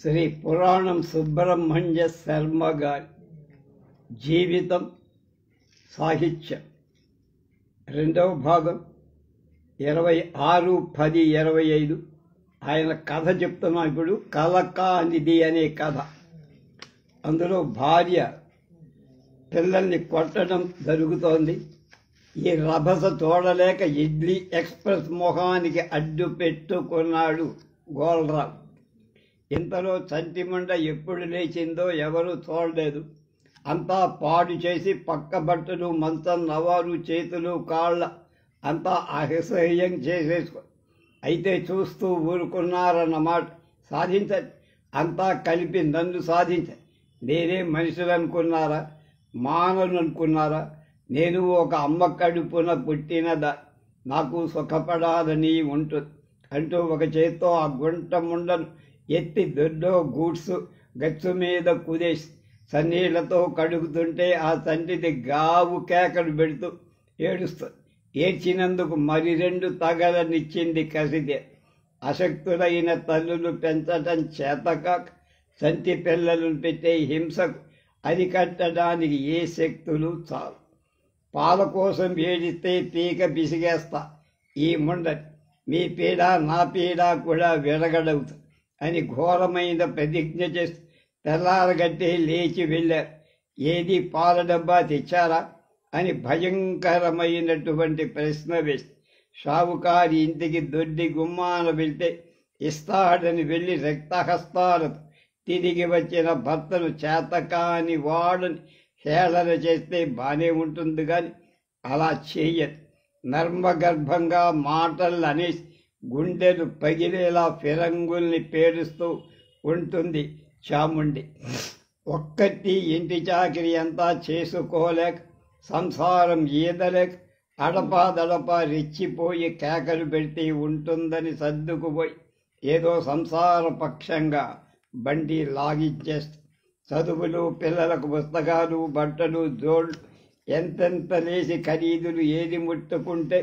శ్రీ పురాణం సుబ్రహ్మణ్య శర్మ గారి జీవితం సాహిత్యం రెండవ భాగం 26/10/25. ఆయన కథ చెప్తున్నా. ఇప్పుడు కలకానిది అనే కథ. అందులో భార్య పిల్లల్ని కొట్టడం జరుగుతోంది. ఈ రభస చూడలేక ఇడ్లీ ఎక్స్ప్రెస్ మొహానికి అడ్డు పెట్టుకున్నాడు గోల్రావు. ఇంతలో చంటిమండ ఎప్పుడు లేచిందో ఎవరూ చూడలేదు. అంతా పాడు చేసి పక్క బట్టలు, మంచం, నవారు, చేతులు, కాళ్ళ అంతా అసహ్యం చేసేసుకో. అయితే చూస్తూ ఊరుకున్నారన్నమాట. సాధించండి, అంతా కలిపి నన్ను సాధించండి. నేనే మనుషులనుకున్నారా, మానవులనుకున్నారా? నేను ఒక అమ్మ కడుపున పుట్టినదా, నాకు సుఖపడాలని ఉంటుంది అంటూ ఒక చేత్తో ఆ గుంట ముండను ఎత్తి దొడ్డో గూడ్స్ గచ్చు మీద కుదేసి సన్నీళ్లతో కడుగుతుంటే ఆ తండ్రిది గావు కేకలు పెడుతూ ఏడుస్తుంది. ఏడ్చినందుకు మరి 2 తగలనిచ్చింది కసిదే. అశక్తులైన తల్లులు పెంచటం చేతకాక చంటి పిల్లలను పెట్టే హింసకు అరికట్టడానికి ఏ శక్తులు చాలు. పాల కోసం ఏడిస్తే పీక పిసిగేస్తా ఈ ముండని, మీ పీడ నా పీడ కూడా విరగడవుతుంది అని ఘోరమైన ప్రతిజ్ఞ చేస్తూ తెల్లారగట్టే లేచి వెళ్ళారు. ఏది పాల డబ్బా తెచ్చారా అని భయంకరమైనటువంటి ప్రశ్న వేసి షావుకారి ఇంటికి దొడ్డి గుమ్మాన వెళ్తే ఇస్తాడని వెళ్ళి రక్తహస్తాలతో తిరిగి వచ్చిన భర్తను చేతకాని వాడని హేళన చేస్తే బానే ఉంటుంది, కానీ అలా చేయదు. నర్మగర్భంగా మాటలు అనేసి గుండెలు పగిలేలా ఫిరంగుల్ని పేరుస్తూ ఉంటుంది చాముండి. ఒక్కటి ఇంటి చాకిరి అంతా చేసుకోలేక, సంసారం ఈదలేక అడపాదడపా రెచ్చిపోయి కేకలు పెడితే ఉంటుందని సర్దుకుపోయి ఏదో సంసార పక్షంగా బండి లాగించేస్తుంది. చదువులు, పిల్లలకు పుస్తకాలు, బట్టలు, జోళ్ళు ఎంతెంత లేసి ఖరీదులు ఏది ముట్టుకుంటే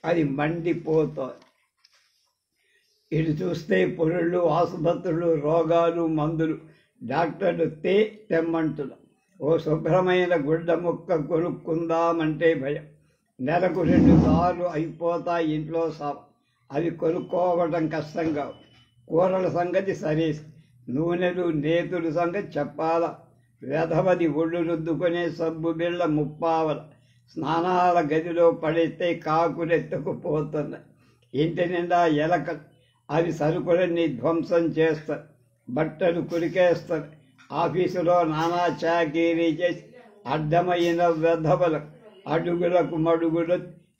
అది మండిపోతుంది. ఇటు చూస్తే పొరుళ్ళు, ఆసుపత్రులు, రోగాలు, మందులు, డాక్టర్లు తెమ్మంటున్నారు. ఓ శుభ్రమైన గుడ్డ ముక్క కొనుక్కుందామంటే భయం. నెలకు 2 సార్లు అయిపోతాయి ఇంట్లో సాబ్. అవి కొనుక్కోవడం కష్టంగా. కూరల సంగతి సరే, నూనెలు, నేతులు సంగతి చెప్పాలా? వెధవది ఒళ్ళు రుద్దుకునే సబ్బు బిళ్ళ 30 స్నానాల గదిలో పడేస్తే కాకులెత్తుకుపోతున్నాయి. ఇంటి నిండా ఎలకలు. అవి సరుకులన్నీ ధ్వంసం చేస్తారు, బట్టలు కురికేస్తారు. ఆఫీసులో నానా చాకరీ చేసి అడ్డమైన వెధవలు అడుగులకు మడుగులు.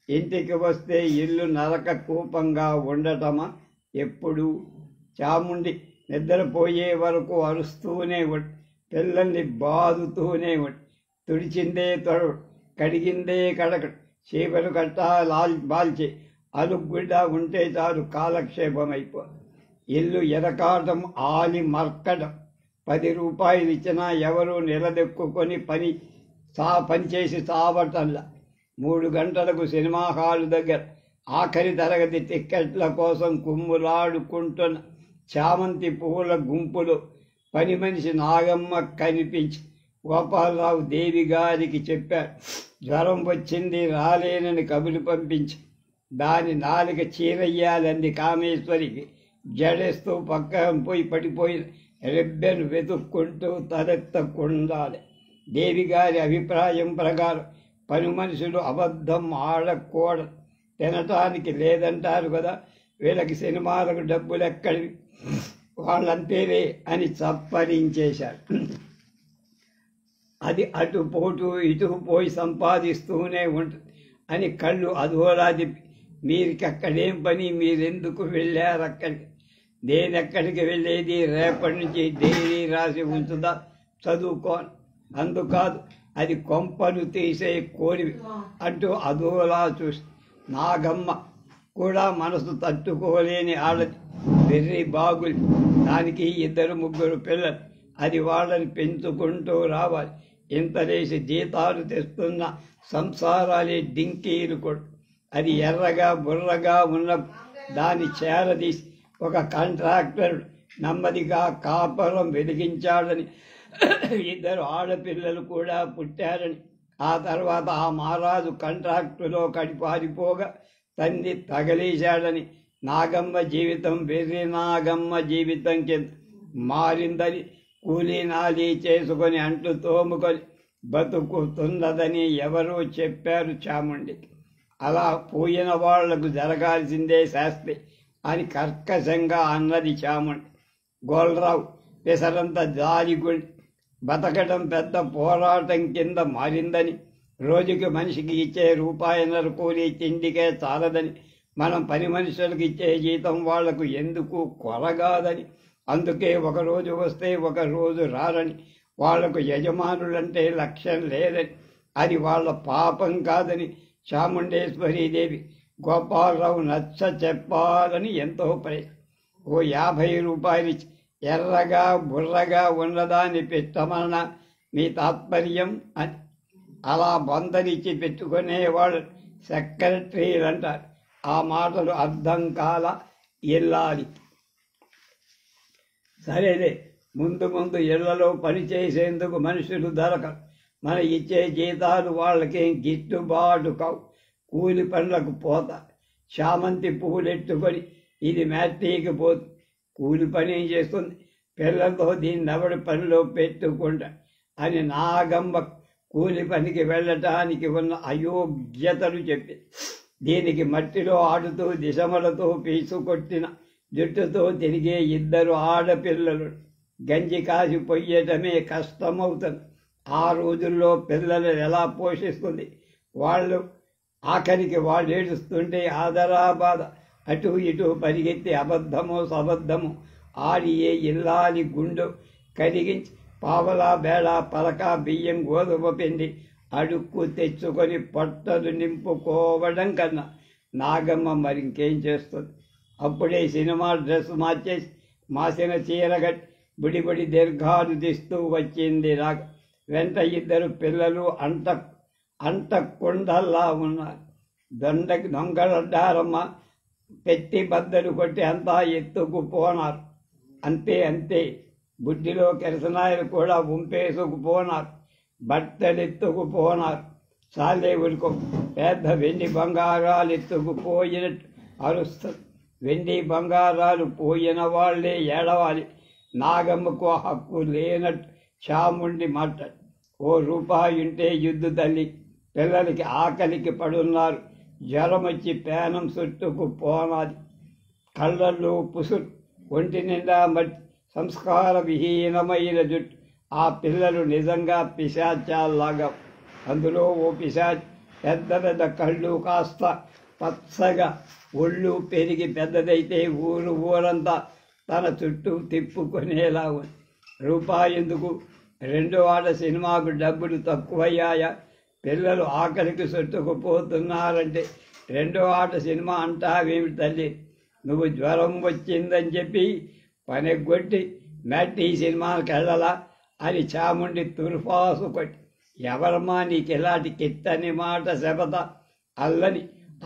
ఇంటికి వస్తే ఇల్లు నరక కూపంగా ఉండటమా? ఎప్పుడు చాముండి నిద్రపోయే వరకు అరుస్తూనే ఉండి, పిల్లల్ని బాదుతూనే ఉండి, తుడిచిందే తొడడు, కడిగిందే కడకడు, చీపలు కట్టా బాల్చి అలుగుడ్డ ఉంటే చాలు కాలక్షేపం అయిపో. ఇల్లు ఎరకాటం, ఆలి మర్కడం. 10 రూపాయలు ఇచ్చినా ఎవరూ నిలదెక్కుకొని పనిచేసి చావటల్లా. 3 గంటలకు సినిమా హాలు దగ్గర ఆఖరి తరగతి టిక్కెట్ల కోసం కుమ్ములాడుకుంటున్న చామంతి పువ్వుల గుంపులో పని మనిషి నాగమ్మ కనిపించి గోపాలరావు దేవి గారికి చెప్పాడు. జ్వరం వచ్చింది, రాలేనని కబురు పంపించి దాని నాలుక చీరయ్యాలంది. కామేశ్వరికి జడేస్తూ పక్కన పోయి పడిపోయిన రెబ్బెను వెతుక్కుంటూ తలెత్తకుండాలి. దేవి గారి అభిప్రాయం ప్రకారం పని మనుషులు అబద్ధం ఆడకూడదు, తినటానికి లేదంటారు కదా, వీళ్ళకి సినిమాలకు డబ్బులు ఎక్కడివి, వాళ్ళంతేలే అని చప్పరించేశారు. అది అటు పోటు ఇటు పోయి సంపాదిస్తూనే ఉంటుంది అని కళ్ళు అదోలా తిప్పి, మీరికక్కడేం పని, మీరెందుకు వెళ్ళారు అక్కడికి? నేనెక్కడికి వెళ్ళేది? రేపటి నుంచి డైరీ రాసి ఉంచుదా, చదువుకోను. అందుకాదు, అది కొంపలు తీసే కోరివి అంటూ అదోలా చూసి నాగమ్మ కూడా మనసు తట్టుకోలేని ఆడది. వెర్రి బాగులు. దానికి 2-3 పిల్లలు. అది వాళ్ళని పెంచుకుంటూ రావాలి. ఇంతలేసి జీతాలు తెస్తున్న సంసారాలే డింకీలు కూడా. అది ఎర్రగా బుర్రగా ఉన్న దాన్ని చేరదీసి ఒక కాంట్రాక్టర్ నెమ్మదిగా కాపురం వెలిగించాడని, ఇద్దరు ఆడపిల్లలు కూడా పుట్టారని, ఆ తర్వాత ఆ మహారాజు కాంట్రాక్టులో కడిపారిపోగా తండ్రి తగలేశాడని, నాగమ్మ జీవితం వెర్రి నాగమ్మ జీవితం కింద మారిందని, కూలీ నాలి చేసుకొని అంట్లు తోముకొని బతుకుతున్నదని ఎవరో చెప్పారు చాముండికి. అలా పోయిన వాళ్లకు జరగాల్సిందే శాస్తి అని కర్కశంగా అన్నది చాముండి. గోల్రావు పెసరంత జాలిగుండి బతకడం పెద్ద పోరాటం కింద మారిందని, రోజుకి మనిషికి ఇచ్చే రూపాయన్నర కూలి తిండికే చాలదని, మనం పని మనుషులకు ఇచ్చే జీతం వాళ్లకు ఎందుకు కొరగాదని, అందుకే ఒకరోజు వస్తే ఒకరోజు రారని, వాళ్లకు యజమానులంటే లక్ష్యం లేదని, అది వాళ్ళ పాపం కాదని చాముండేశ్వరీదేవి గోపాలరావు నచ్చ చెప్పాలని ఎంతో ప్రయత్నం. ఓ 50 రూపాయలు ఎర్రగా బుర్రగా ఉన్నదాన్ని పెట్టమన్న మీ తాత్పర్యం అని. అలా బందరిచ్చి పెట్టుకునేవాళ్ళు సెక్రటరీలు అంటారు. ఆ మాటలు అర్థం కాల ఇల్లాలి. సరేలే, ముందు ముందు ఇళ్లలో పనిచేసేందుకు మనుషులు దొరకరు. మన ఇచ్చే జీతాలు వాళ్ళకేం గిట్టుబాటు కావు. కూలి పనులకు పోతా చామంతి పువ్వులెట్టుకొని ఇది మ్యాట్రీకి పోతుంది. కూలి పని ఏం చేస్తుంది? పిల్లలతో దీన్ని ఎవడి పనిలో పెట్టుకుంటా అని నాగమ్మ కూలి పనికి వెళ్ళటానికి ఉన్న అయోగ్యతలు చెప్పి, దీనికి మట్టిలో ఆడుతూ దిశమలతో పీసుకొట్టిన జుట్టుతో తిరిగే 2 ఆడపిల్లలు గంజి కాసి పొయ్యటమే కష్టమవుతుంది. ఆ రోజుల్లో పిల్లలు ఎలా పోషిస్తుంది? వాళ్ళు ఆఖరికి వాళ్ళు ఏడుస్తుంటే ఆదరాబాద అటు ఇటు పరిగెత్తి అబద్ధమో సబద్ధము ఆడి ఏ ఇల్లాలి గుండు కరిగించి పావలా బేళ పలక బియ్యం గోధుమ పిండి అడుక్కు తెచ్చుకొని పొట్టలు నింపుకోవడం కన్నా నాగమ్మ మరింకేం చేస్తుంది? అప్పుడే సినిమా డ్రెస్ మార్చేసి మాసిన చీరగట్టి బుడిబడి దీర్ఘాలు తీస్తూ వచ్చింది రాగ. వెంట 2 పిల్లలు అంట కుండల్లా ఉన్నారు. దొంగలడ్డారమ్మ పెట్టి బద్దలు కొట్టి అంతా ఎత్తుకుపోనారు. అంతే బుడ్డిలో కెరసనాయలు కూడా ఉంపేసుకుపోనారు. బట్టలెత్తుకుపోనారు. చాలే ఉరుకో, పెద్ద వెండి బంగారాలు ఎత్తుకుపోయినట్టు అరుస్తుంది. వెండి బంగారాలు పోయిన వాళ్లే ఏడవాలి. నాగమ్మకు హక్కు లేనట్టు చాముండి మాట్లాడు. ఓ రూపాయి ఉంటే యుద్ధు తల్లి, పిల్లలకి ఆకలికి పడున్నారు. జ్వరం వచ్చి పేనం చుట్టుకు పోనాది. కళ్ళల్లో పుసురు, ఒంటి నిండా మట్టి, సంస్కార విహీనమైన జుట్టు. ఆ పిల్లలు నిజంగా పిశాచాల్లాగా. అందులో ఓ పిశాచ్ పెద్ద పెద్ద కళ్ళు కాస్త పచ్చగా, ఒళ్ళు పెరిగి పెద్దదైతే ఊరంతా తన చుట్టూ తిప్పుకునేలా ఉంది. రూపాయి ఎందుకు? 2వ ఆట సినిమాకు డబ్బులు తక్కువయ్యాయా? పిల్లలు ఆకలికి చుట్టుకుపోతున్నారంటే 2వ ఆట సినిమా అంటావేమి తల్లి? నువ్వు జ్వరం వచ్చిందని చెప్పి పనెగొట్టి మ్యాట్రీ సినిమాకి వెళ్ళలా అని చాముండి తుర్ఫాసు కొట్టి, ఎవరమ్మా నీకు ఇలాంటి కిత్తని మాట శపథ అల్లని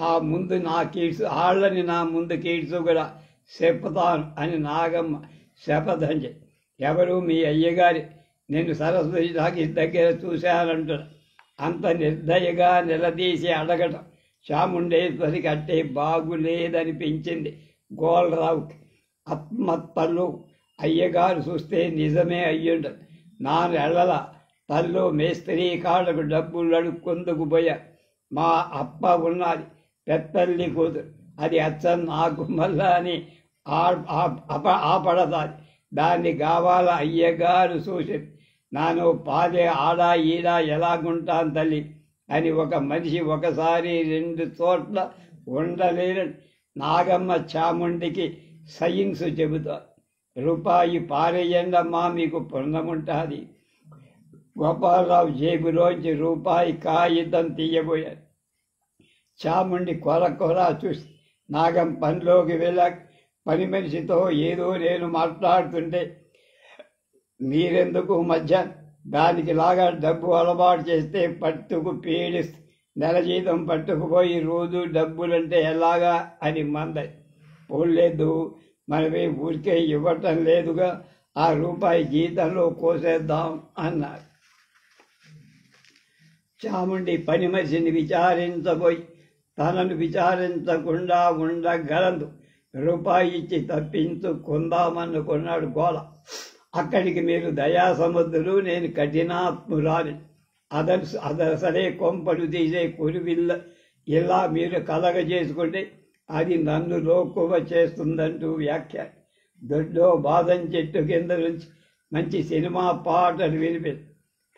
ఆ ముందు నా కీడ్సు ఆళ్ళని నా ముందు కీడ్సు కూడా చెప్పుతాను అని నాగమ్మ శపథం చెప్పి, ఎవరు మీ అయ్యగారి నేను సరస్వతి తాకి దగ్గర చూశానంటున్నా. అంత నిర్దయగా నిలదీసి అడగటం చాముండేశ్వరికి అట్టే బాగులేదనిపించింది గోల్రావుకి. ఆత్మత్తల్లో అయ్యగారు చూస్తే నిజమే అయ్యుండదు. నానెళ్ళల తల్లో మేస్త్రీ కాళ్ళకు డబ్బులు అడుక్కొందుకు పోయా. మా అప్ప ఉన్నది పెత్తల్లి కూతురు, అది అచ్చం నాకు మళ్ళా అని ఆపడదాది. దాన్ని కావాల అయ్యగారు చూసి, నాను పాలే ఆడా ఈడా ఎలాగుంటాను తల్లి అని ఒక మనిషి ఒకసారి 2 చోట్ల ఉండలేని నాగమ్మ చాముండికి సైన్స్ చెబుతారు. రూపాయి పారేయండమ్మా మీకు పుణ్యముంటుంది. గోపాలరావు జేబులోంచి రూపాయి కాగితం తీయబోయాడు. చాముండి కొర చూసి నాగం పనిలోకి వెళ్ళాక పని మనిషితో ఏదో నేను మాట్లాడుతుంటే, మీరెందుకు మధ్య దానికి లాగా డబ్బు అలవాటు చేస్తే పట్టుకు పీడిస్తే నెల జీతం పట్టుకుపోయి రోజు డబ్బులంటే ఎలాగా అని మందది. పోలేదు, మనమే ఊరికే ఇవ్వటం లేదుగా, ఆ రూపాయి జీతంలో కోసేద్దాం అన్నారు. చాముండి పని మనిషిని విచారించబోయి తనను విచారించకుండా ఉండగలదు, రూపాయి ఇచ్చి తప్పించుకుందామనుకున్నాడు గోల. అక్కడికి మీరు దయాసముద్రులు, నేను కఠినాత్మురాలి, అదసలే కొంపలు తీసే కురివిల్ల, ఇలా మీరు కలగజేసుకుంటే అది నన్ను లోకువ చేస్తుందంటూ వ్యాఖ్య. దొడ్లో బాదం చెట్టు కింద నుంచి మంచి సినిమా పాటలు వినిపి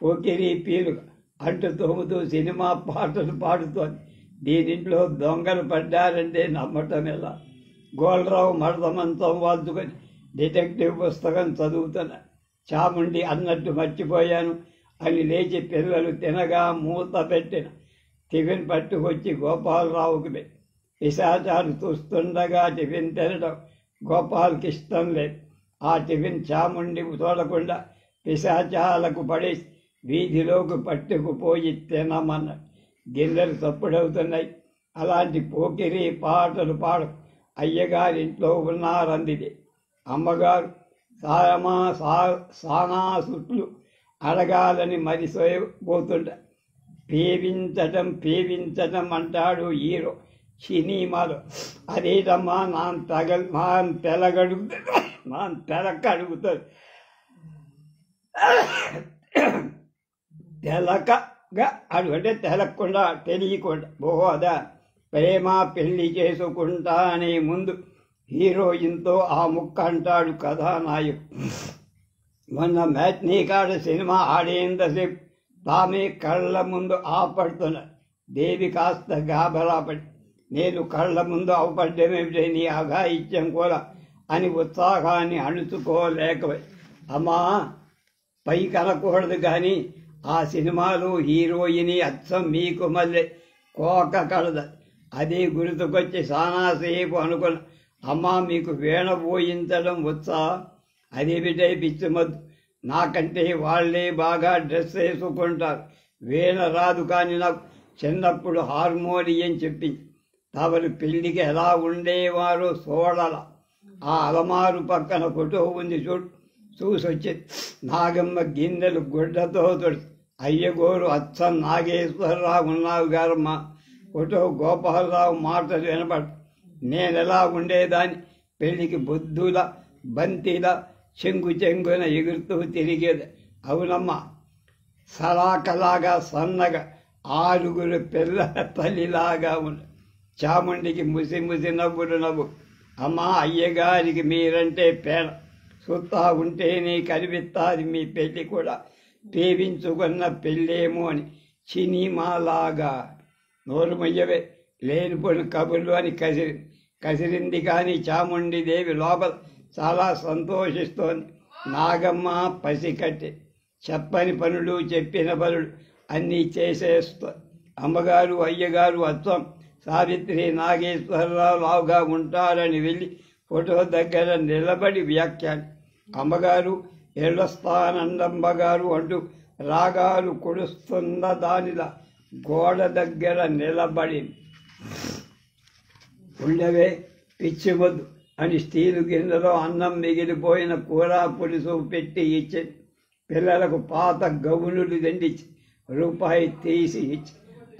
పోకిరి పీలుగా అంటు తోముతూ సినిమా పాటలు పాడుతోంది. దీనింట్లో దొంగలు పడ్డారంటే నమ్మటం ఎలా? గోల్రావు మడత మంచం వాల్చుకొని డిటెక్టివ్ పుస్తకం చదువుతున్నా. చాముండి అన్నట్టు మర్చిపోయాను అని లేచి పిల్లలు తినగా మూత పెట్టిన టిఫిన్ పట్టుకొచ్చి గోపాలరావుకి పిశాచాలు చూస్తుండగా టిఫిన్ తినడం గోపాల్కి ఇష్టం లేదు. ఆ టిఫిన్ చాముండి చూడకుండా పిశాచాలకు పడేసి వీధిలోకి పట్టుకుపోయి తినమన్నాడు. గిన్నెలు తప్పుడవుతున్నాయి, అలాంటి పోకిరి పాటలు పాడు, అయ్యగారింట్లో ఉన్నారందిది. అమ్మగారు సానాసుట్లు అడగాలని మరిసోయబోతుంట. పీవించటం అంటాడు హీరో సినిమాలో. అదేటమ్మా నాన్ తెలకడుగుతుంది. తెలకగా అడుగుంటే తెలకుండా తెలియకుండా. అదా ప్రేమ పెళ్లి చేసుకుంటా అనే ముందు హీరోయిన్తో ఆ ముక్క అంటాడు కథానాయకుడు. మొన్న మ్యాట్నీ కాడ సినిమా ఆడేంతసేపు తామే కళ్ళ ముందు ఆపడుతున్నాడు. దేవి కాస్త గాబరాపడి, నేను కళ్ళ ముందు అవపడ్డమేమిటే నీ అఘాయిత్యం కూడా అని ఉత్సాహాన్ని అణుచుకోలేకపోయి, అమ్మా పైకి అనకూడదు కానీ ఆ సినిమాలో హీరోయిని అచ్చం మీకు మళ్ళీ కోక కలద. అదే గుర్తుకొచ్చి సానాసేపు అనుకున్న, అమ్మా మీకు వీణ పోయించడం వచ్చా? అదేమిటే పిచ్చిమద్దు, నాకంటే వాళ్లే బాగా డ్రెస్ వేసుకుంటారు. వీణ రాదు కానీ నాకు చిన్నప్పుడు హార్మోనియం చెప్పింది. తమరు పెళ్లికి ఎలా ఉండేవారో చూడాల. ఆ అలమారు పక్కన ఫోటో ఉంది చూడు, చూసొచ్చేది. నాగమ్మ గిన్నెలు గుడ్డతో తొడుచు, అయ్యగోరు అచ్చం నాగేశ్వరరావు ఉన్నావు గారమ్మ. ఫోటో గోపాలరావు మాటలు వినపడు. నేనెలా ఉండేదాన్ని పెళ్లికి బొద్దుల బంతిలా చెంగున ఎగురుతూ తిరిగేది. అవునమ్మా, సలాకలాగా సన్నగా 6 పిల్లల తల్లిలాగా ఉన్న చాముండికి ముసి నవ్వు. అమ్మా అయ్యగారికి మీరంటే పేడ, సుత్తా ఉంటేనే కనిపిస్తాది మీ పెళ్లి కూడా, పేవించుకున్న పెళ్ళేమో అని సినిమాలాగా. నోరు మొయ్యవే, లేనిపోయిన కబుర్లు అని కసిరింది కానీ చాముండి దేవి లోపల చాలా సంతోషిస్తోంది. నాగమ్మ పసికట్టి చెప్పని పనులు చెప్పిన పనులు అన్నీ చేసేస్తోంది. అమ్మగారు అయ్యగారు అచ్చం సావిత్రి నాగేశ్వరరావు లావుగా ఉంటారని వెళ్ళి ఫోటో దగ్గర నిలబడి వ్యాఖ్యానం. అమ్మగారు ఎళ్ళొస్తానందమ్మగారు అంటూ రాగాలు కొడుస్తున్న దానిలా గోడ దగ్గర నిలబడి, ఉండవే పిచ్చివద్దు అని స్టీలు గిన్నెలో అన్నం మిగిలిపోయిన కూర పులుసు పెట్టి ఇచ్చి, పిల్లలకు పాత గౌనులు దండిచ్చి రూపాయి తీసి ఇచ్చి,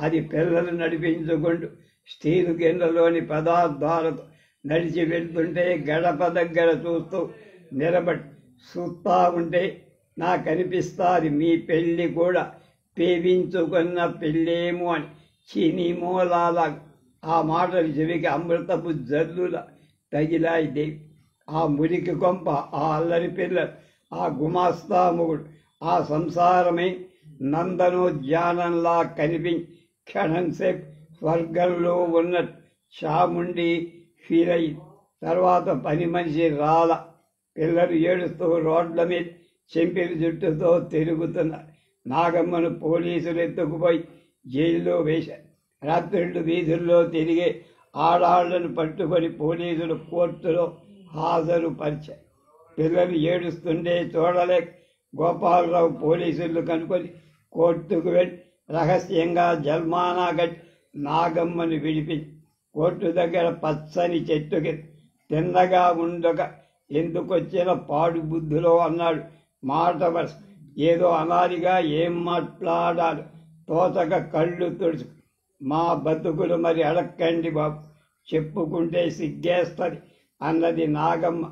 అది పిల్లలు నడిపించుకుంటూ స్టీలు గిన్నెలోని పదార్థాలతో నడిచి వెళ్తుంటే గడప దగ్గర చూస్తూ నిలబడి చూస్తా ఉంటే నాకు అనిపిస్తుంది మీ పెళ్ళి కూడా పేవించుకున్న పెళ్ళేమో అని. చినిమూలాల ఆ మాటలు చెవికి అమృతపు జల్లుల తగిలాయి దేవి. ఆ మురికి కొంప, ఆ అల్లరి పిల్లలు, ఆ గుమాస్తా మొగుడు, ఆ సంసారమే నందనోద్యానంలా కనిపించి క్షణంసేపు స్వర్గంలో ఉన్న చాముండి ఫీల్ అయింది. తర్వాత పని మనిషి రాల. పిల్లలు ఏడుస్తూ రోడ్ల మీద చెంపిరి జుట్టుతో తిరుగుతున్నారు. నాగమ్మను పోలీసులు ఎత్తుకుపోయి జైల్లో వేశారు. రాత్రిళ్ళు వీధుల్లో తిరిగే ఆడాళ్లను పట్టుకొని పోలీసులు కోర్టులో హాజరుపరిచారు. పిల్లలు ఏడుస్తుండే చూడలేక గోపాలరావు పోలీసులు కనుకొని కోర్టుకు వెళ్ళి రహస్యంగా జల్మానా కట్టి నాగమ్మను విడిపించి కోర్టు దగ్గర పచ్చని చెట్టుకి తిన్నగా ఉండక ఎందుకొచ్చిన పాడు బుద్ధిలో అన్నాడు. మాట వరుస ఏదో అనాదిగా ఏం మాట్లాడాలి తోచక కళ్ళు తుడుచు. మా బతుకులు మరి అడక్కండి బాబు, చెప్పుకుంటే సిగ్గేస్తుంది అన్నది నాగమ్మ.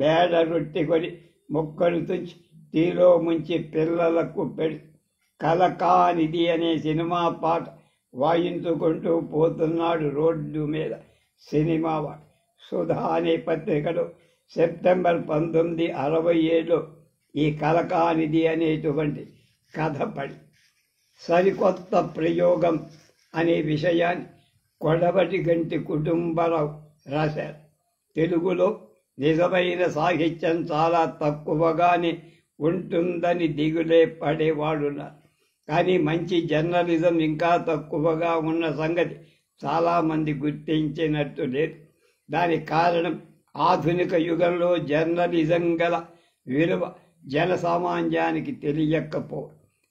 బేడ రొట్టె కొని ముక్కలు తుంచి తీలో ముంచి పిల్లలకు పెడి కలకానిది అనే సినిమా పాట వాయించుకుంటూ పోతున్నాడు రోడ్డు మీద సినిమా వాడు. సుధా అనే పత్రికలో సెప్టెంబర్ 1967లో ఈ కలకానిది అనేటువంటి కథ పడి సరికొత్త ప్రయోగం అనే విషయాన్ని కొడవటి గంటి కుటుంబరావు రాశారు. తెలుగులో నిజమైన సాహిత్యం చాలా తక్కువగానే ఉంటుందని దిగులే పడేవాడున్నారు. కానీ మంచి జర్నలిజం ఇంకా తక్కువగా ఉన్న సంగతి చాలామంది గుర్తించినట్టు లేదు. దానికి కారణం ఆధునిక యుగంలో జర్నలిజం గల విలువ జనసామాన్యానికి తెలియకపో.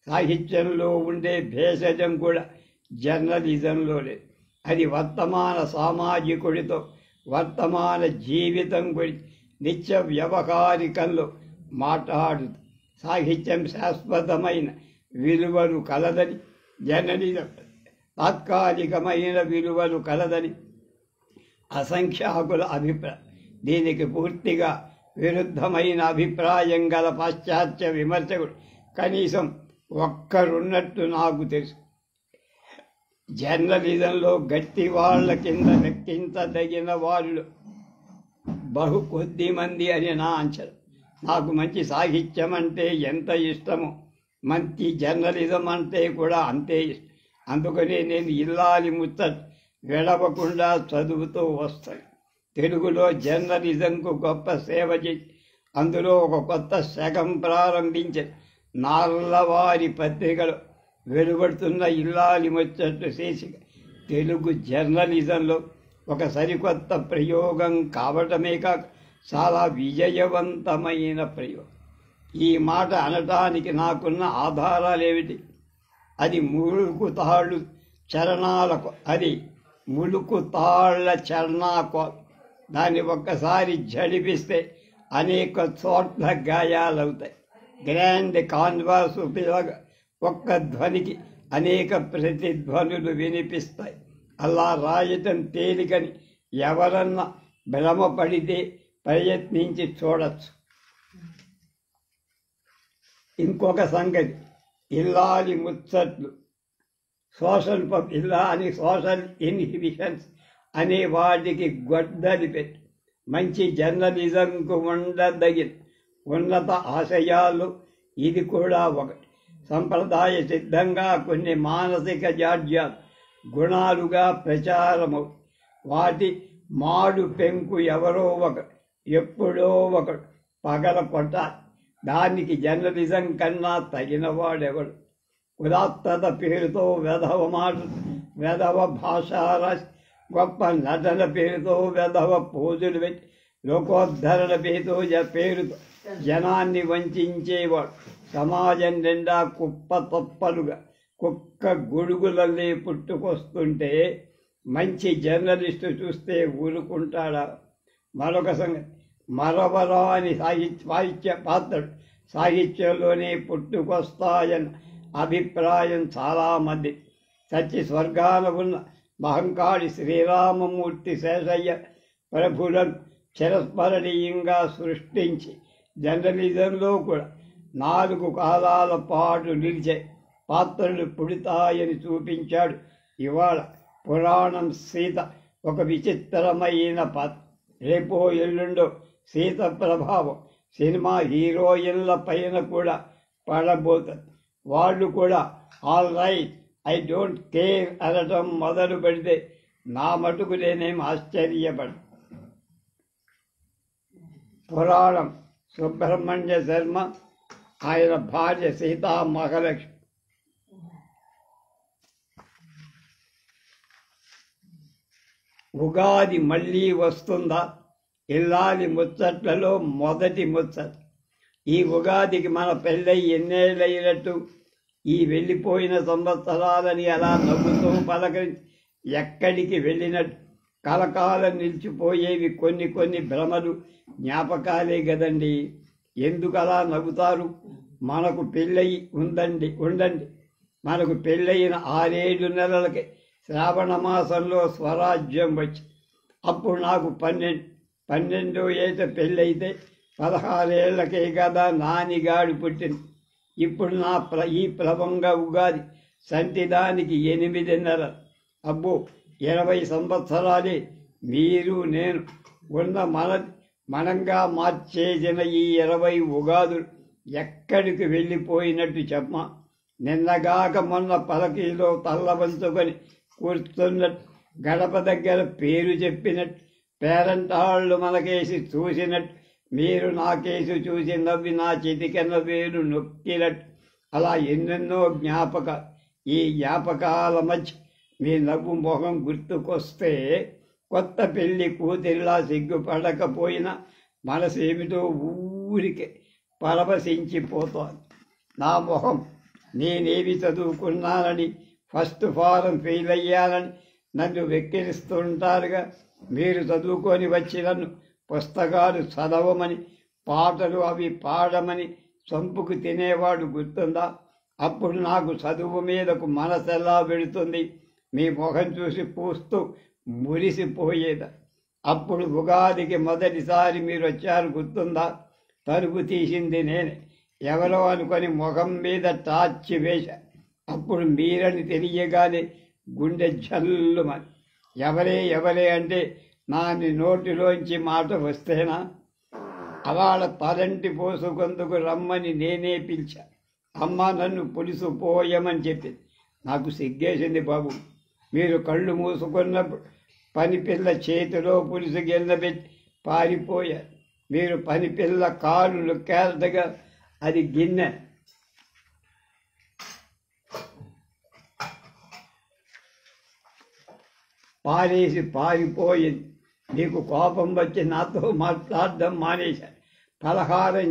సాహిత్యంలో ఉండే భేషజం కూడా జర్నలిజంలో లేదు. అది వర్తమాన సామాజికుడితో వర్తమాన జీవితం గురించి నిత్య వ్యవహారికంలో మాట్లాడుతూ సాహిత్యం శాశ్వతమైన విలువలు కలదని, జర్నలిజం తాత్కాలికమైన విలువలు కలదని అసంఖ్యాకుల అభిప్రాయం. దీనికి పూర్తిగా విరుద్ధమైన అభిప్రాయం గల పాశ్చాత్య విమర్శకుడు కనీసం ఒక్కరున్నట్టు నాకు తెలుసు. జర్నలిజంలో గట్టి వాళ్ల కింద లెక్కించదగిన వాళ్ళు బహు కొద్ది మంది అని నా అంచనా. నాకు మంచి సాహిత్యం అంటే ఎంత ఇష్టమో మంచి జర్నలిజం అంటే కూడా అంతే ఇష్టం. అందుకనే నేను ఇల్లాలి ముచ్చట విడవకుండా చదువుతూ వస్తాను. తెలుగులో జర్నలిజంకు గొప్ప సేవ చేసి అందులో ఒక కొత్త శకం ప్రారంభించే నార్లవారి పత్రికలో వెలువడుతున్న ఇల్లాలి ముచ్చట్లు శీర్షిక తెలుగు జర్నలిజంలో ఒక సరికొత్త ప్రయోగం కావటమే కాక చాలా విజయవంతమైన ప్రయోగం. ఈ మాట అనటానికి నాకున్న ఆధారాలేమిటి? అది ములుకుతాళ్ళు చరణాలకు, అది ములుకుతాళ్ల చరణాకు. దాన్ని ఒక్కసారి జడిపిస్తే అనేక చోట్ల గాయాలవుతాయి. గ్రాండ్ కాన్వాస్ ఉపయోగ ఒక్క ధ్వనికి అనేక ప్రతిధ్వనులు వినిపిస్తాయి. అలా రాయటం తేలికని ఎవరన్నా భ్రమపడితే ప్రయత్నించి చూడచ్చు. ఇంకొక సంగతి, ఇల్లాలి ముచ్చట్లు సోషల్ ఇన్హిబిషన్స్ అనే వాటికి గొడ్డలి పెట్టి మంచి జర్నలిజంకు ఉండదగిన ఉన్నత ఆశయాలు ఇది కూడా ఒకటి. సంప్రదాయ సిద్ధంగా కొన్ని మానసిక జాడ్యాలు గుణాలుగా ప్రచారమవు. వాటి మాడు పెంకు ఎవరో ఒకడు ఎప్పుడో ఒకడు పగల కొట్టాలి. దానికి జర్నలిజం కన్నా తగినవాడెవడు? ఉదాత్తత పేరుతో వెధవ మాటలు, వెధవ భాషారాశి, గొప్ప నటన పేరుతో వెధవ పోజులు పెట్టి లోకోద్ధరణ పేరుతో జనాన్ని వంచేవాడు. సమాజం నిండా కుప్ప తప్పలుగా కుక్క గొడుగులల్లే పుట్టుకొస్తుంటే మంచి జర్నలిస్టు చూస్తే ఊరుకుంటాడా? మరొక సంగతి, మరవరాని సాహిత్య పాత్రలు సాహిత్యంలోనే పుట్టుకొస్తాయన్న అభిప్రాయం చాలామంది. సత్య స్వర్గాన ఉన్న మహంకాళి శ్రీరామమూర్తి శేషయ్య ప్రభులను చిరస్మరణీయంగా సృష్టించి జర్నలిజంలో కూడా 4 కాలాల పాటు నిలిచే పాత్రలు పుడతాయని చూపించాడు. ఇవాళ పురాణం సీత ఒక విచిత్రమైన పాత్ర. రేపో ఎల్లుండో సీత ప్రభావం సినిమా హీరోయిన్ల పైన కూడా పడబోతుంది. వాళ్ళు కూడా all right, I don't care అనటం మొదలు పెడితే నా మటుకు నేనేం ఆశ్చర్యపడు. పురాణం సుబ్రహ్మణ్య శర్మ, ఆయన భార్య సీతా మహాలక్ష్మి. ఉగాది మళ్ళీ వస్తుందా? ఇల్లాలి ముచ్చట్లలో మొదటి ముచ్చట. ఈ ఉగాదికి మన పెళ్ళై ఎన్నేళ్ళైనట్టు? ఈ వెళ్ళిపోయిన సంవత్సరాలని అలా నవ్వుతూ పలకరించి ఎక్కడికి వెళ్ళినట్టు కలకాలం నిలిచిపోయేవి కొన్ని కొన్ని భ్రమలు జ్ఞాపకాలే కదండి. ఎందుకు అలా నవ్వుతారు? మనకు పెళ్ళయి ఉండండి. మనకు పెళ్ళయిన 6-7 నెలలకి శ్రావణ మాసంలో స్వరాజ్యం వచ్చి అప్పుడు నాకు 12 ఏట పెళ్ళైతే 16 ఏళ్లకే కదా నానిగాడు పుట్టింది. ఇప్పుడు ఈ ప్లవంగ ఉగాది సంటిదానికి 8 నెలలు. అబ్బో 20 సంవత్సరాలే మీరు నేను ఉన్న మనంగా మార్చేసిన ఈ 20 ఉగాదులు ఎక్కడికి వెళ్ళిపోయినట్టు చెప్పమా? నిన్నగాక మొన్న పలకీలో తల్లవంచుకొని కూర్చున్నట్టు, గడప దగ్గర పేరు చెప్పినట్టు, పేరంటాళ్ళు మనకేసి చూసినట్టు, మీరు నాకేసి చూసి నవ్వి నా చితికెన్న వేరు నొక్కినట్టు, అలా ఎన్నెన్నో ఈ జ్ఞాపకాల మధ్య మీ నవ్వు మొహం గుర్తుకొస్తే కొత్త పెళ్లి కూతురిలా సిగ్గుపడకపోయినా మనసు ఏమిటో ఊరికే పరవశించిపోతోంది. నా మొహం నేనేమి చదువుకున్నానని, ఫస్ట్ ఫారం ఫెయిల్ అయ్యానని నన్ను వెక్కిరిస్తుంటారుగా. మీరు చదువుకొని వచ్చి నన్ను పుస్తకాలు చదవమని, పాటలు అవి పాడమని చంపుకు తినేవాడు గుర్తుందా? అప్పుడు నాకు చదువు మీదకు మనసెలా వెళుతుంది? మీ మొహం చూసి పూస్తూ మురిసిపోయేదా. అప్పుడు ఉగాదికి మొదటిసారి మీరు వచ్చారు గుర్తుందా? తలుపు తీసింది నేనే. ఎవరో అనుకొని మొహం మీద టార్చి వేశా. అప్పుడు మీరని తెలియగానే గుండె జల్లుమని. ఎవరే అంటే నాని నోటిలోంచి మాట వస్తేనా? అవాళ తలంటి పోసుకొందుకు రమ్మని నేనే పిలిచా. అమ్మ నన్ను పులుసు పోయమని చెప్పింది. నాకు సిగ్గేసింది బాబు. మీరు కళ్ళు మూసుకున్నప్పుడు పనిపిల్ల చేతిలో పులుసు గిన్నె పెట్టి పారిపోయారు. మీరు పనిపిల్ల కాళ్ళు కేరటగా అది గిన్నె పారేసి పారిపోయింది. నీకు కోపం వచ్చి నాతో మాట్లాడడం మానేశాను. పలహారం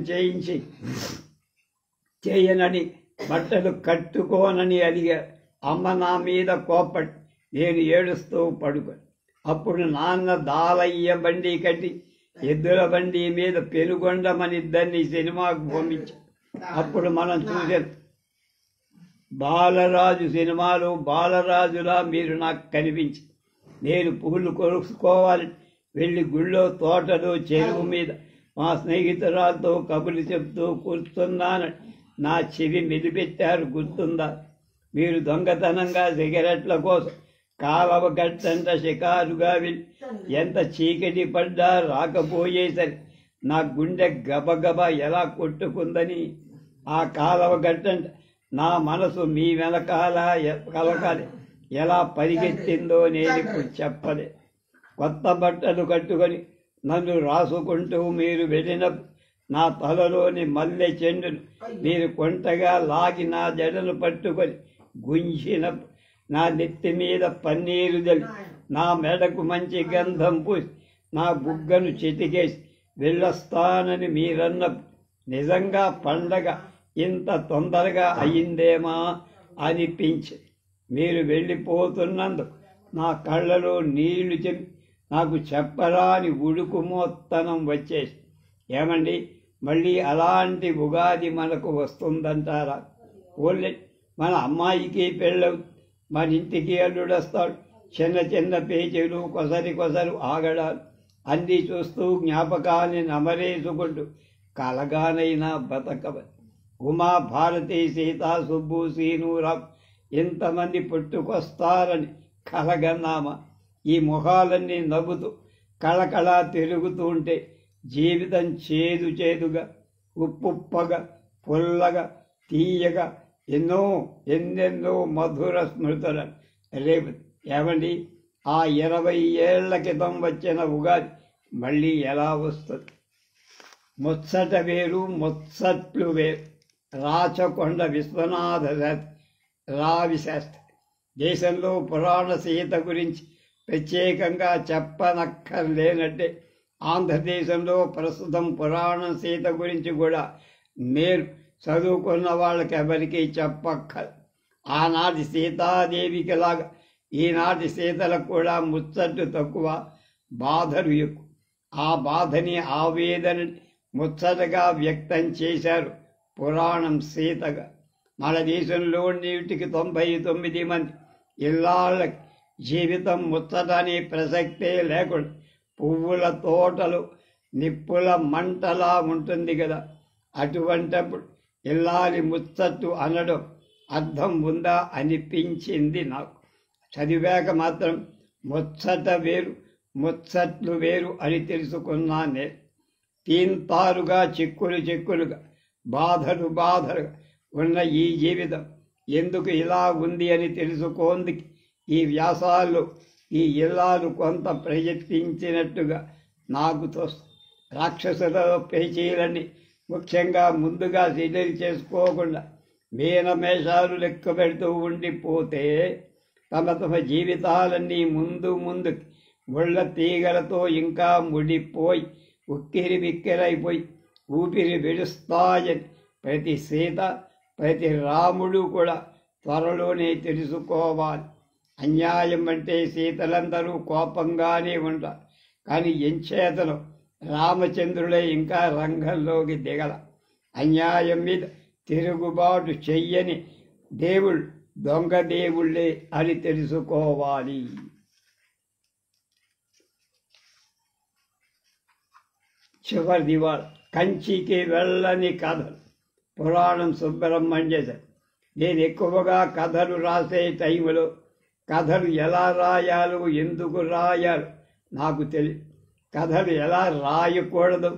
చేయనని, బట్టలు కట్టుకోనని అడిగారు. అమ్మ నా మీద కోపడి నేను ఏడుస్తూ పడుకొని. అప్పుడు నాన్న దాలయ్య బండి కట్టి ఎద్దుల బండి మీద పెనుగొండమని ఇద్దరిని సినిమాకు పంపించారు. అప్పుడు మనం చూసాం బాలరాజు సినిమాలో బాలరాజులా మీరు నాకు కనిపించి, నేను పూలు కొనుక్కోవాలి వెళ్ళి గుళ్ళో, తోటలో, చెరువు మీద మా స్నేహితురాలతో కబుర్లు చెప్తూ కూర్చున్నానని నా చెవి మెలిపెట్టారు గుర్తుందా? మీరు దొంగతనంగా సిగరెట్ల కోసం కాలవ గట్టంట షికారుగా వెళ్ళి ఎంత చీకటి పడ్డా రాకపోయేసరి నా గుండె గబగబా ఎలా కొట్టుకుందని. ఆ కాలవ గట్టంట నా మనసు మీ వెనకాల కలకాలి ఎలా పరిగెత్తిందో నేను ఇప్పుడు చెప్పలే. కొత్త బట్టలు కట్టుకొని నన్ను రాసుకుంటూ మీరు వెళ్ళినప్పుడు నా తలలోని మల్లె చెండును మీరు కొంటగా లాగి నా జడను పట్టుకొని గుంజినప్పుడు, నా నెత్తి మీద పన్నీరు జల్లి నా మెడకు మంచి గంధం పూసి నా బుగ్గను చితికేసి వెళ్ళొస్తానని మీరన్నప్పుడు నిజంగా పండగ ఇంత తొందరగా అయిందేమా అనిపించి, మీరు వెళ్ళిపోతున్నందుకు నా కళ్ళలో నీళ్లు చెంపి నాకు చెప్పరాని ఉడుకుమోత్తనం వచ్చేసి, ఏమండి మళ్ళీ అలాంటి ఉగాది మనకు వస్తుందంటారా? ఓన్లీ మన అమ్మాయికి పెళ్ళవు, మన ఇంటికి అల్లుడొస్తాడు. చిన్న చిన్న పేచీలు, కొసరు ఆగడాలు అన్నీ చూస్తూ జ్ఞాపకాన్ని నమరేసుకుంటూ కలగానైనా బతకవని. ఉమా, భారతి, సీత, సుబ్బు, సీనురావు ఇంతమంది పుట్టుకొస్తారని కలగన్నామా? ఈ మొహాలన్నీ నవ్వుతూ కళకళ తిరుగుతూ ఉంటే జీవితం చేదుగా, ఉప్పుప్పగా, పుల్లగా, తీయగా ఎన్నెన్నో మధుర స్మృతులను రేపు. ఏమండి ఆ 20 ఏళ్ల క్రితం వచ్చిన ఉగాది మళ్ళీ ఎలా వస్తుంది? ముచ్చట వేరు, ముచ్చట్లు వేరు. రాచకొండ విశ్వనాథ రావి శాస్త్రి దేశంలో పురాణ సీత గురించి ప్రత్యేకంగా చెప్పనక్కర్లేనట్టే ఆంధ్రదేశంలో ప్రస్తుతం పురాణం సీత గురించి కూడా నేను చదువుకున్న వాళ్ళకి ఎవరికీ చెప్పక్కర్. ఆనాటి సీతాదేవికి లాగా ఈనాటి సీతలకు కూడా ముచ్చట్లు తక్కువ, బాధలు ఎక్కువ. ఆ బాధని, ఆవేదన ముచ్చటగా వ్యక్తం చేశారు పురాణం సీతగా. మన దేశంలో 99 మంది ఇల్లాళ్ళకి జీవితం ముచ్చటనే ప్రసక్తే లేకుండా పువ్వుల తోటలు నిప్పుల మంటలా ఉంటుంది కదా. అటువంటప్పుడు ఇల్లాలి ముచ్చట్టు అనడం అర్థం ఉందా అనిపించింది నాకు. చదివాక మాత్రం ముచ్చట వేరు, ముచ్చట్లు వేరు అని తెలుసుకున్నాను నేను. తీన్తారుగా, చిక్కులుగా, బాధలుగా ఉన్న ఈ జీవితం ఎందుకు ఇలా ఉంది అని తెలుసుకోందుకు ఈ వ్యాసాల్లో ఈ ఇల్లాలు కొంత ప్రయత్నించినట్టుగా నాకు తోస్తుంది. రాక్షసులలో పేచీలని ముఖ్యంగా ముందుగా సిద్ధం చేసుకోకుండా మీనమేషాలు లెక్క పెడుతూ ఉండిపోతే తమ జీవితాలన్నీ ముందు ముళ్ళ తీగలతో ఇంకా ముడిపోయి ఉక్కిరి బిక్కిరైపోయి ఊపిరి విడుస్తాయని ప్రతి సీత, ప్రతి రాముడు కూడా త్వరలోనే తెలుసుకోవాలి. అన్యాయం అంటే సీతలందరూ కోపంగానే ఉంటారు. కానీ ఎంచేతను రామచంద్రుడే ఇంకా రంగంలోకి దిగల. అన్యాయం మీద తిరుగుబాటు చెయ్యని దేవుళ్ళు దొంగ దేవుళ్ళే అని తెలుసుకోవాలి. చివరిది కంచికి వెళ్ళని కథలు. పురాణం సుబ్రహ్మణ్య. నేను ఎక్కువగా కథలు రాసే టైంలో కథలు ఎలా రాయాలో, ఎందుకు రాయాలో నాకు తెలియదు. కథలు ఎలా రాయకూడదు,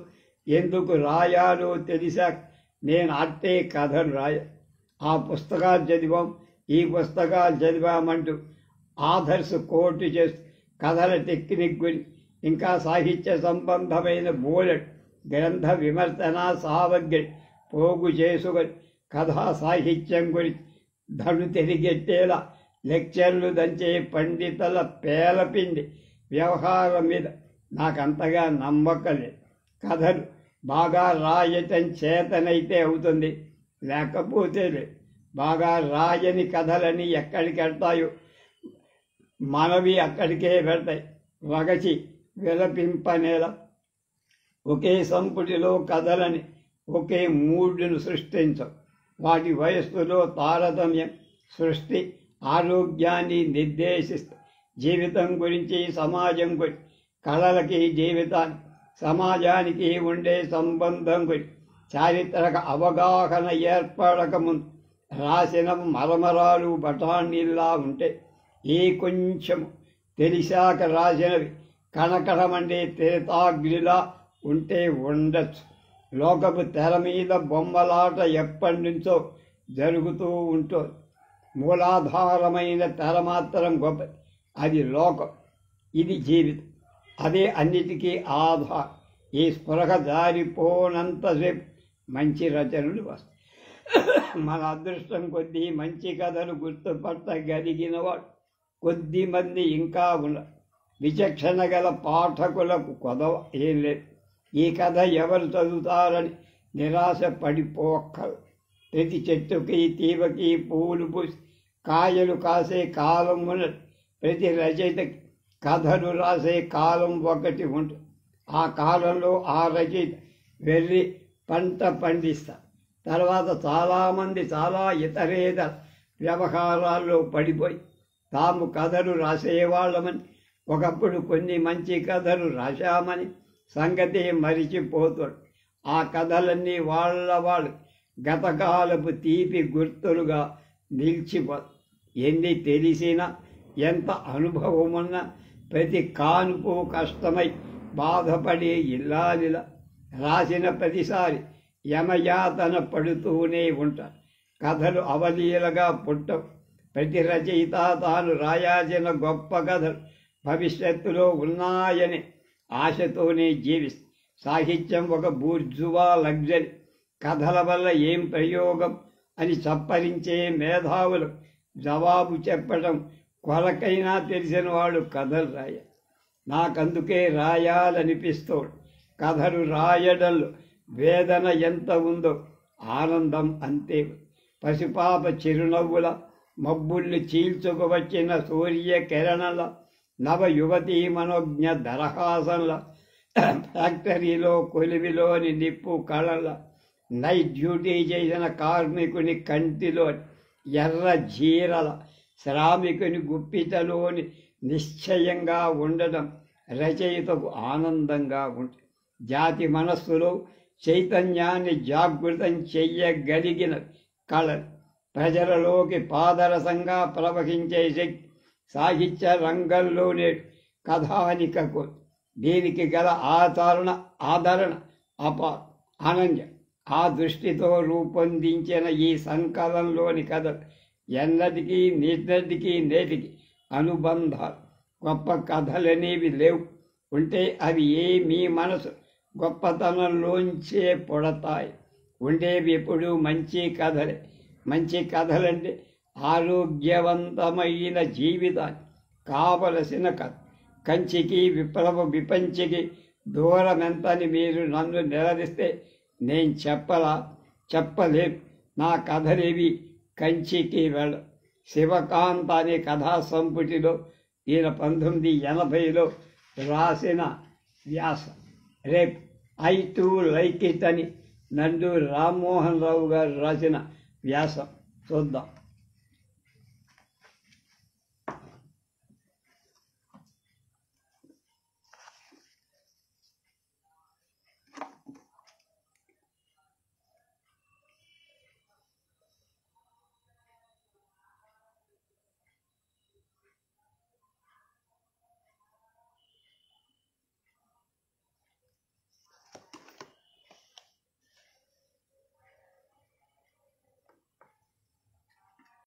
ఎందుకు రాయాలో తెలిసాక నేను అట్టే కథలు ఆ పుస్తకాలు చదివాం, ఈ పుస్తకాలు చదివామంటూ ఆథర్స్ కోర్టు చేస్తూ కథల టెక్నిక్ గురించి, ఇంకా సాహిత్య సంబంధమైన బోలెట్ గ్రంథ విమర్శన సామగ్రి పోగు చేసుకొని కథా సాహిత్యం గురించి ధను తిరిగెట్టేలా లెక్చర్లు దంచే పండితుల పేలపిండి వ్యవహారం మీద నాకంతగా నమ్మకం లేదు. కథలు బాగా రాయటం చేతనైతే అవుతుంది, లేకపోతే లేదు. బాగా రాయని కథలని ఎక్కడికి వెళ్తాయో మనవి అక్కడికే వెళ్తాయి. వగచి విలపింపనేలా ఒకే సంపుటిలో కథలని ఒకే మూడును సృష్టించవు. వాటి వయస్సులో తారతమ్యం సృష్టి ఆరోగ్యాన్ని నిర్దేశిస్తాయి. జీవితం గురించి, సమాజం గురించి, కళలకి, జీవితానికి, సమాజానికి ఉండే సంబంధం గురించి చారిత్రక అవగాహన ఏర్పడక ముందు రాసిన మరమరాలు బఠానీల్లా ఉంటే, ఈ కొంచెం తెలిసాక రాసినవి కణకణమండే త్రేతాగ్నిలా ఉంటే ఉండొచ్చు. లోకపు తెర మీద బొమ్మలాట ఎప్పటి నుంచో జరుగుతూ ఉంటుంది. మూలాధారమైన తెర మాత్రం గొప్ప, అది లోకం, ఇది జీవితం, అదే అన్నిటికీ ఆధారం. ఈ స్పృహ జారిపోనంతసేపు మంచి రచనలు వస్తాయి. మన అదృష్టం కొద్దీ మంచి కథలు గుర్తుపట్టగలిగినవాడు కొద్ది మంది ఇంకా ఉన్నారు. విచక్షణ గల పాఠకులకు కొదవ ఏం లేదు. ఈ కథ ఎవరు చదువుతారని నిరాశ పడిపోక్కలు. ప్రతి చెట్టుకి, తీవకి పువ్వులు పూసి కాయలు కాసే కాలం ఉన్నది. ప్రతి రచయితకి కథలు రాసే కాలం ఒకటి ఉంటుంది. ఆ కాలంలో ఆ రచయిత వెళ్ళి పంట పండిస్తారు. తర్వాత చాలామంది చాలా ఇతరేతర వ్యవహారాల్లో పడిపోయి తాము కథలు రాసేవాళ్ళమని, ఒకప్పుడు కొన్ని మంచి కథలు రాశామని సంగతి మరిచిపోతాడు. ఆ కథలన్నీ వాళ్ళు గతకాలపు తీపి గుర్తులుగా నిలిచిపోతాయి. ఎన్ని తెలిసినా, ఎంత అనుభవమున్నా ప్రతి కానుపు కష్టమై బాధపడే ఇల్లాలిలా రాసిన ప్రతిసారి యమయాతన పడుతూనే ఉంటారు. కథలు అవలీలగా పుట్టవు. ప్రతి రచయిత తాను రాయాల్సిన గొప్ప కథలు భవిష్యత్తులో ఉన్నాయని ఆశతోనే జీవిస్తుంది. సాహిత్యం ఒక బూర్జువా లగ్జరీ. కథల వల్ల ఏం ప్రయోగం అని చప్పరించే మేధావులు జవాబు చెప్పడం కొరకైనా తెలిసిన వాడు కథలు రాయాలి. నాకందుకే రాయాలనిపిస్తోంది. కథలు రాయడంలో వేదన ఎంత ఉందో ఆనందం అంతే. పసిపాప చిరునవ్వుల మబ్బుల్ని చీల్చుకు వచ్చిన సూర్య కిరణల నవ యువతీ మనోజ్ఞ దరహాసంల ఫ్యాక్టరీలో కొలివిలోని నిప్పు కళల నైట్ డ్యూటీ చేసిన కార్మికుని కంటిలో ఎర్ర జీరల శ్రామికుని గుప్పిటలోని నిశ్చయంగా ఉండడం రచయితకు ఆనందంగా ఉంటుంది. జాతి మనస్సులో చైతన్యాన్ని జాగృతం చెయ్యగలిగిన కళలు ప్రజలలోకి పాదరసంగా ప్రవహించే శక్తి సాహిత్య రంగంలోనే కథానికకు దీనికి గల ఆదరణ అనన్యం. ఆ దృష్టితో రూపొందించిన ఈ సంకలంలోని కథలు ఎన్నటికీ నేటికి అనుబంధాలు. గొప్ప కథలనేవి లేవు, ఉంటే అవి మీ మనసు గొప్పతనంలోంచే పుడతాయి. ఉండేవి ఎప్పుడు మంచి కథలే. మంచి కథలంటే ఆరోగ్యవంతమైన జీవితాన్ని కావలసిన కథ. కంచికి విపంచికి దూరం ఎంతని మీరు నన్ను నిలదీస్తే నేను చెప్పలేను. నా కథలేవి కంచికి శివకాంత అనే కథా సంపుటిలో ఈయన 1980లో రాసిన వ్యాసం. రేపు ఐ టు లైక్ ఇట్ అని నందూరి రామ్మోహన్ రావు గారు రాసిన వ్యాసం చూద్దాం.